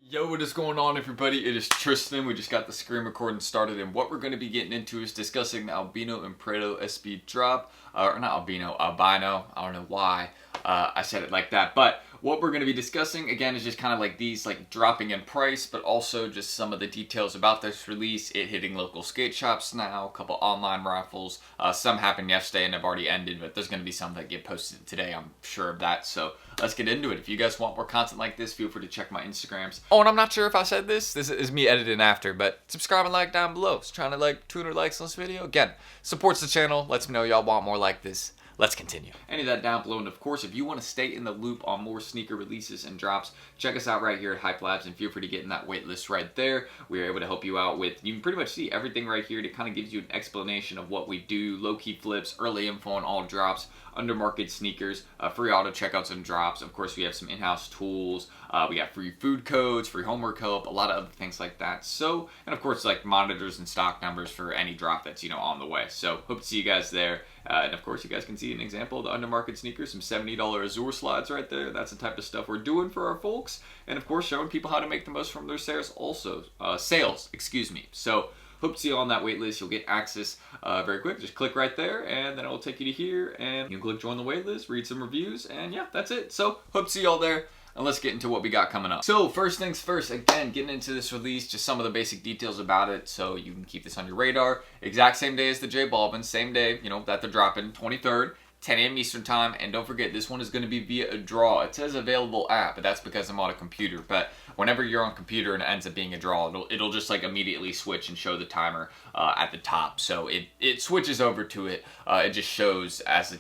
Yo, what is going on, everybody? It is Tristan. We just got the screen recording started, and what we're going to be getting into is discussing the Albino and Preto SB drop, or not albino, albino. I don't know why I said it like that, but what we're going to be discussing again is just kind of like these dropping in price, but also just some of the details about this release. It hitting local skate shops now, a couple online raffles. Some happened yesterday and have already ended, but there's going to be some that get posted today. I'm sure of that. So let's get into it. If you guys want more content like this, feel free to check my Instagrams. Oh, and I'm not sure if I said this. This is me editing after, but subscribe and like down below. It's trying to 200 likes on this video. Again, supports the channel. Lets me know y'all want more like this. Let's continue. Any of that down below, and of course, if you want to stay in the loop on more sneaker releases and drops, check us out right here at HYPELABS, and feel free to get in that wait list right there. We are able to help you out with, you can pretty much see everything right here. It kind of gives you an explanation of what we do, low-key flips, early info on all drops, under market sneakers, free auto checkouts and drops. Of course, we have some in-house tools. We got free food codes, free homework help, a lot of other things like that. So, and of course, monitors and stock numbers for any drop that's, on the way. So, hope to see you guys there. And of course, you guys can see an example of the undermarket sneakers, some $70 Azure slides right there. That's the type of stuff we're doing for our folks. And of course, showing people how to make the most from their sales also. Sales, excuse me. So, hope to see you on that wait list. You'll get access very quick. Just click right there, and then it will take you to here, and you can click join the wait list, read some reviews, and yeah, that's it. So, hope to see you all there. And let's get into what we got coming up. So first things first, again, getting into this release, just some of the basic details about it so you can keep this on your radar. Exact same day as the J Balvin, same day, that they're dropping, 23rd, 10 a.m. Eastern time. And don't forget, this one is going to be via a draw. It says available app, but that's because I'm on a computer. But whenever you're on a computer and it ends up being a draw, it'll just immediately switch and show the timer at the top. So it switches over to it. It just shows as,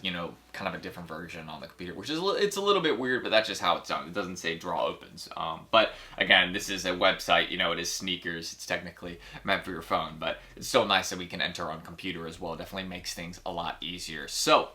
kind of a different version on the computer, which is it's a little bit weird, but that's just how it's done. It doesn't say draw opens. But again, this is a website, it is sneakers. It's technically meant for your phone, but it's still nice that we can enter on computer as well. It definitely makes things a lot easier. So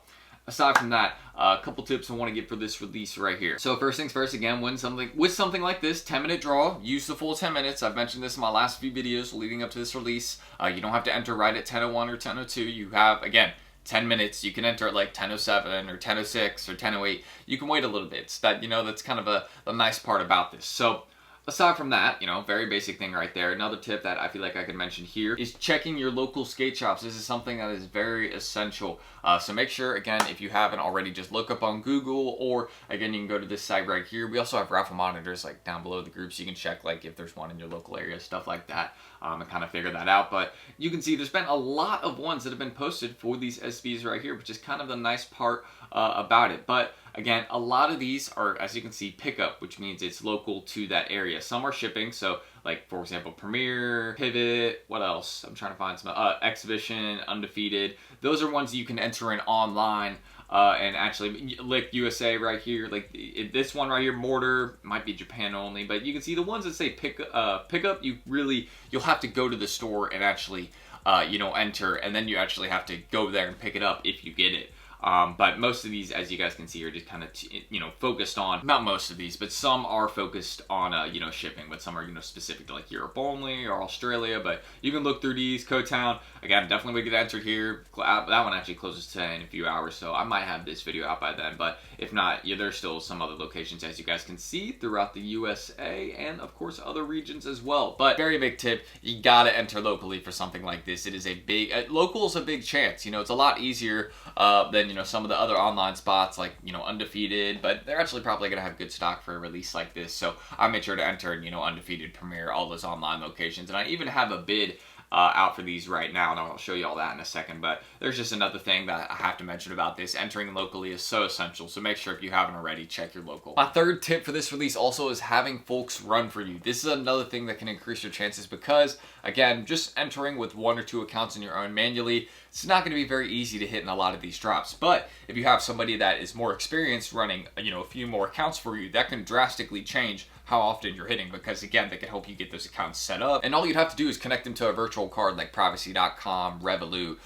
aside from that, a couple tips I want to give for this release right here. So first things first, again, with something like this, 10-minute draw, use the full 10 minutes. I've mentioned this in my last few videos leading up to this release. You don't have to enter right at 10:01 or 10:02. You have, again, 10 minutes. You can enter at 10:07 or 10:06 or 10:08. You can wait a little bit. It's that, that's kind of the nice part about this. So aside from that, very basic thing right there. Another tip that I feel like I could mention here is checking your local skate shops. This is something that is very essential. So make sure, again, if you haven't already, just look up on Google, or again, you can go to this site right here. We also have raffle monitors down below the group, so you can check if there's one in your local area, stuff like that, and kind of figure that out. But you can see there's been a lot of ones that have been posted for these SBs right here, which is kind of the nice part about it. But again, a lot of these are, as you can see, pickup, which means it's local to that area. Some are shipping, so for example, Premier, Pivot, what else? I'm trying to find some, Exhibition, Undefeated. Those are ones you can enter in online, and actually, USA right here, this one right here, Mortar, might be Japan only, but you can see the ones that say pickup, you'll have to go to the store and actually, enter, and then you actually have to go there and pick it up if you get it. But most of these, as you guys can see, are just kind of, focused on, not most of these, but some are focused on, shipping, but some are, specific to Europe only or Australia. But you can look through these. Cotown, again, definitely we get entered here. That one actually closes today in a few hours, so I might have this video out by then. But if not, there's still some other locations, as you guys can see, throughout the USA and, of course, other regions as well. But very big tip, you gotta enter locally for something like this. It is a big, local is a big chance. It's a lot easier than, some of the other online spots Undefeated, but they're actually probably going to have good stock for a release like this. So I made sure to enter, Undefeated, Premier, all those online locations. And I even have a bid out for these right now, and I'll show you all that in a second. But there's just another thing that I have to mention about this. Entering locally is so essential, so make sure if you haven't already, check your local. My third tip for this release also is having folks run for you. This is another thing that can increase your chances because, again, just entering with 1 or 2 accounts in your own manually, it's not going to be very easy to hit in a lot of these drops. But if you have somebody that is more experienced running, a few more accounts for you, that can drastically change how often you're hitting, because again, they can help you get those accounts set up. And all you'd have to do is connect them to a virtual card like privacy.com, Revolut.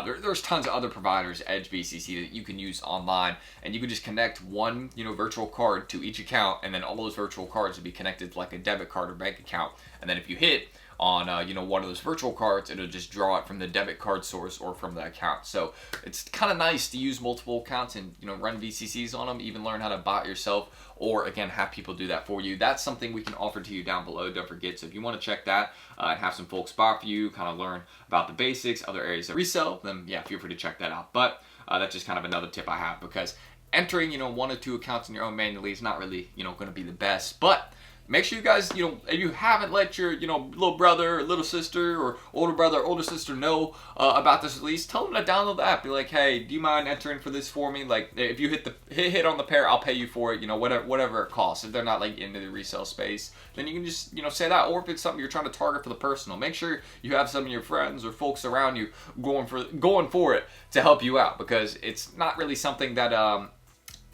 There's tons of other providers, Edge, BCC, that you can use online, and you can just connect one, virtual card to each account, and then all those virtual cards will be connected to a debit card or bank account. And then if you hit, on, you know, one of those virtual cards, it'll just draw it from the debit card source or from the account. So it's kind of nice to use multiple accounts and, you know, run VCCs on them, even learn how to bot yourself, or again, have people do that for you. That's something we can offer to you down below. Don't forget. So if you want to check that and have some folks bot for you, kind of learn about the basics, other areas of resell, then yeah, feel free to check that out. But that's just kind of another tip I have, because entering, you know, 1 or 2 accounts in your own manually is not really, you know, going to be the best. But make sure you guys, you know, if you haven't let your, you know, little brother or little sister or older brother or older sister know about this release, tell them to download the app. Be like, hey, do you mind entering for this for me? Like, if you hit on the pair, I'll pay you for it, you know, whatever it costs. If they're not like into the resale space, then you can just, you know, say that. Or if it's something you're trying to target for the personal, make sure you have some of your friends or folks around you going for it to help you out, because it's not really something that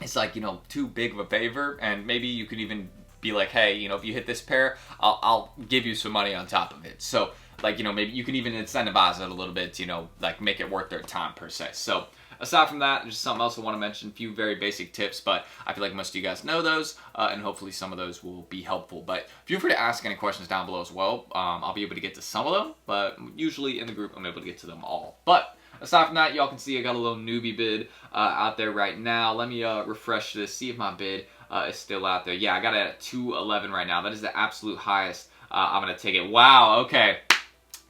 it's like, you know, too big of a favor. And maybe you could even be like, hey, you know, if you hit this pair, I'll give you some money on top of it. So, like, you know, maybe you can even incentivize it a little bit, you know, like make it worth their time per se. So aside from that, there's something else I want to mention, a few very basic tips, but I feel like most of you guys know those, and hopefully some of those will be helpful. But feel free to ask any questions down below as well. I'll be able to get to some of them, but usually in the group, I'm able to get to them all. But aside from that, y'all can see I got a little newbie bid out there right now. Let me refresh this, see if my bid is still out there. Yeah, I got it at 211 right now. That is the absolute highest. I'm gonna take it. Wow. Okay.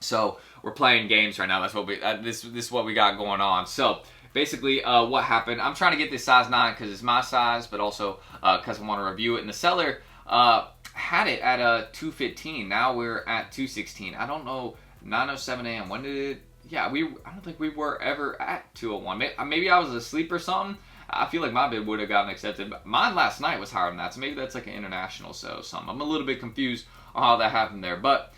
So we're playing games right now. That's what we. This is what we got going on. So basically, what happened? I'm trying to get this size 9 because it's my size, but also because I want to review it. And the seller had it at 215. Now we're at 216. I don't know. 9:07 a.m. When did it? Yeah, I don't think we were ever at 201. Maybe I was asleep or something. I feel like my bid would have gotten accepted. But mine last night was higher than that, so maybe that's like an international sale or something. I'm a little bit confused on how that happened there. But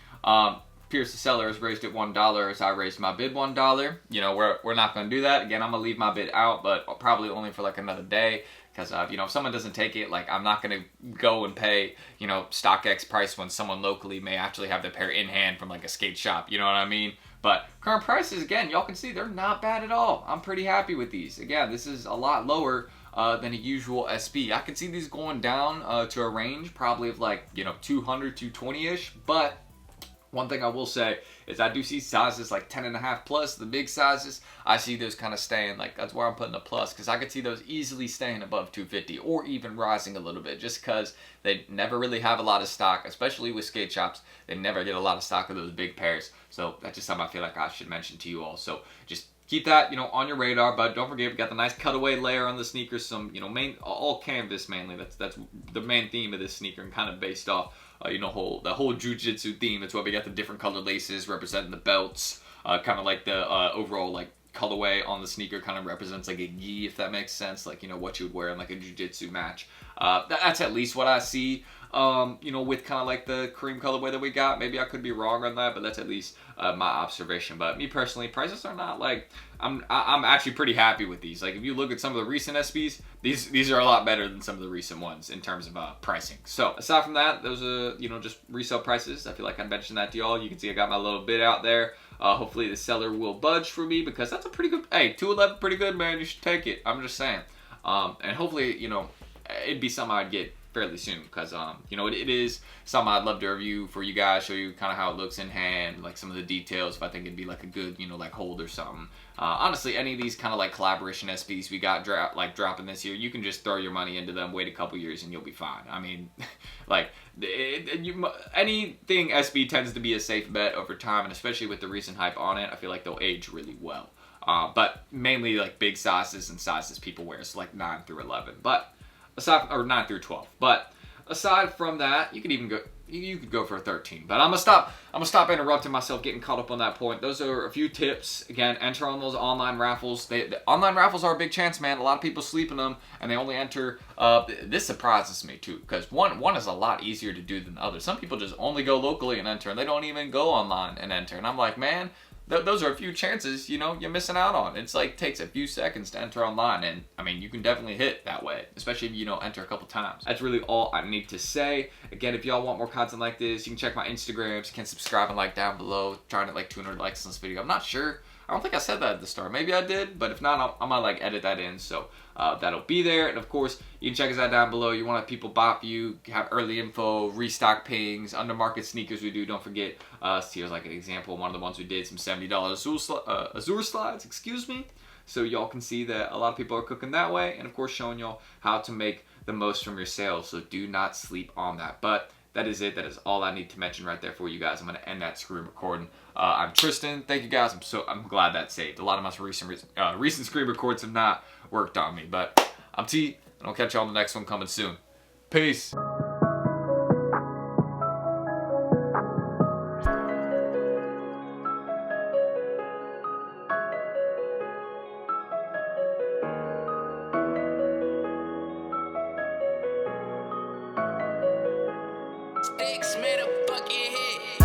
Pierce, the seller, has raised it $1 as I raised my bid $1. You know, we're not going to do that. Again, I'm going to leave my bid out, but probably only for like another day. Because, you know, if someone doesn't take it, like, I'm not going to go and pay, you know, StockX price when someone locally may actually have the pair in hand from, like, a skate shop. You know what I mean? But current prices, again, y'all can see they're not bad at all. I'm pretty happy with these. Again, this is a lot lower than a usual SB. I can see these going down to a range probably of, like, you know, 200, 220-ish. But one thing I will say is I do see sizes like 10.5 plus, the big sizes. I see those kind of staying, like, that's where I'm putting a plus, because I could see those easily staying above 250 or even rising a little bit, just because they never really have a lot of stock, especially with skate shops. They never get a lot of stock of those big pairs. So that's just something I feel like I should mention to you all. So just keep that, you know, on your radar. But don't forget, we got the nice cutaway layer on the sneakers, some, you know, all canvas mainly. That's the main theme of this sneaker, and kind of based off you know, the whole jiu-jitsu theme. That's why we got the different colored laces representing the belts. Kind of like the overall, like, colorway on the sneaker kind of represents like a gi, if that makes sense. Like, you know, what you would wear in like a jiu-jitsu match. That's at least what I see. You know, with kind of like the cream colorway that we got. Maybe I could be wrong on that, but that's at least my observation. But me personally, prices are not like, I'm actually pretty happy with these. Like, if you look at some of the recent SBs, these are a lot better than some of the recent ones in terms of pricing. So aside from that, those are, you know, just resale prices. I feel like I mentioned that to y'all. You can see I got my little bid out there. Hopefully the seller will budge for me, because that's a pretty good, hey, 211, pretty good, man. You should take it. I'm just saying. And hopefully, you know, it'd be something I'd get fairly soon, because you know, it is something I'd love to review for you guys, show you kind of how it looks in hand, like some of the details, if I think it'd be like a good, you know, like hold or something. Honestly, any of these kind of like collaboration SBs we got dropping this year, you can just throw your money into them, wait a couple years, and you'll be fine. I mean, like, anything SB tends to be a safe bet over time, and especially with the recent hype on it, I feel like they'll age really well. But mainly like big sizes and sizes people wear, so like 9 through 11. But or 9 through 12. But aside from that, you could even go, you could go for a 13. But I'm gonna stop interrupting myself, getting caught up on that point. Those are a few tips. Again, enter on those online raffles. The online raffles are a big chance, man. A lot of people sleep in them, and they only enter. This surprises me too, because one is a lot easier to do than the other. Some people just only go locally and enter, and they don't even go online and enter. And I'm like, man, those are a few chances, you know, you're missing out on. It's like, takes a few seconds to enter online, and I mean, you can definitely hit that way, especially if you don't enter a couple times. That's really all I need to say. Again, if y'all want more content like this, you can check my Instagrams. You can subscribe and like down below. Trying to like 200 likes on this video. I'm not sure I don't think I said that at the start. Maybe I did, but if not, I'm gonna like edit that in. So that'll be there. And of course, you can check us out down below. You want to people bop you, have early info, restock pings, under market sneakers we do. Don't forget, here's like an example. One of the ones we did, some $70 Azure slides, excuse me. So y'all can see that a lot of people are cooking that way. And of course, showing y'all how to make the most from your sales. So do not sleep on that. But that is it. That is all I need to mention right there for you guys. I'm going to end that screen recording. I'm Tristan. Thank you guys. I'm glad that saved. A lot of my recent screen records have not worked on me. But I'm T, and I'll catch y'all on the next one coming soon. Peace. Sticks made a fucking hit.